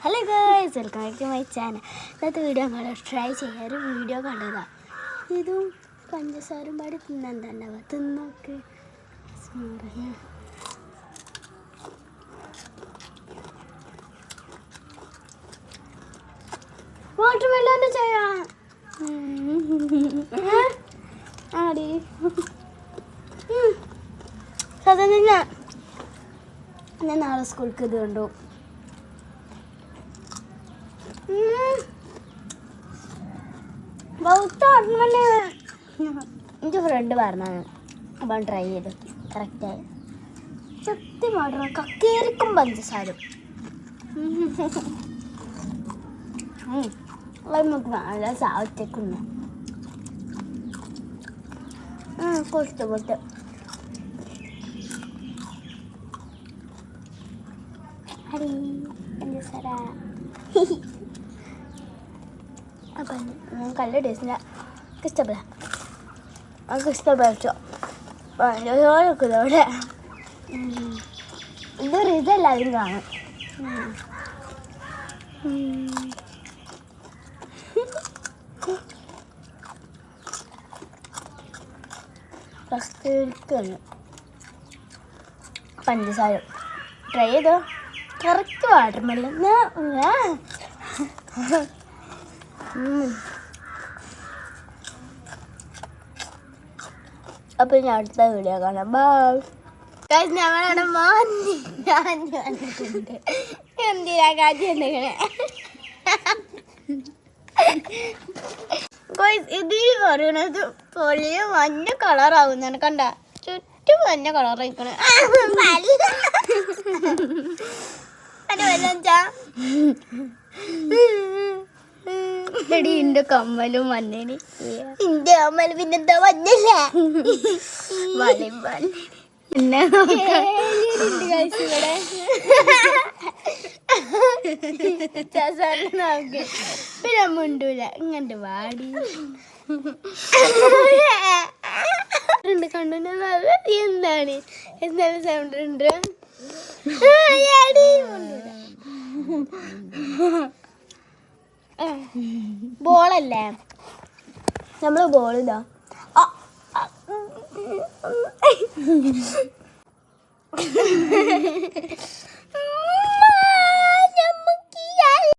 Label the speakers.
Speaker 1: Hello guys, welcome back to my channel. ഇന്നത്തെ video നമ്മൾ try ചെയ്യാൻ ഒരു വീഡിയോ കണ്ടതാണ്. ഇതും പഞ്ചസാരയും പാടി തിന്നെന്താണ്ടാവുക, തിന്നോക്ക്. വാട്ടർ മെലോൻ്റെ ചെയ്യാം ആടി സാധാരണ ഞാൻ നാളെ സ്കൂൾക്ക് ഇത് കണ്ടു. എൻ്റെ ഫ്രണ്ട് പറഞ്ഞാണ് അപ്പം ട്രൈ ചെയ്ത് കറക്റ്റായി സത്യം പറഞ്ഞു. കക്കേരിക്കും പഞ്ചസാരും നമുക്ക് നല്ല സാവത്തേക്കുന്നു ഇഷ്ടപ്പെട്ട്. ഹരി പഞ്ചസാര അപ്പം നല്ല ടേസ്റ്റില്ല. ഇഷ്ടപ്പെടാം, നമുക്ക് ഇഷ്ടപ്പെട്ടു. ഇവിടെ ഇതൊരു ഇതെല്ലാവരും കാണും. ഫസ്റ്റ് പഞ്ചസാര ട്രൈ ചെയ്തോ. Correct water melon. അപ്പം ഞാൻ അടുത്ത വീഡിയോ കാണാം. ബൈ. ഞങ്ങളവിടെ വന്നിട്ടുണ്ട്. എന്തിനാ കാര്യം എന്തെങ്കിലും ഇതിൽ പറയണത് പൊളിയ മഞ്ഞ കളറാവുന്നാണ്. കണ്ട ചുറ്റും മഞ്ഞ കളറായിക്കണേ. എടി എന്റെ കമ്മലും മഞ്ഞേന്. എന്റെ കമ്മൽ പിന്നെന്താ മഞ്ഞല്ലേ? പിന്നെ പിന്നെ മുണ്ടൂല ഇങ്ങോട്ട് വാടി കണ്ടു. എന്താണ് എന്തായാലും സൗണ്ട് ഉണ്ട്. ബോളല്ലേ നമ്മള് ബോൾ ഇതാ.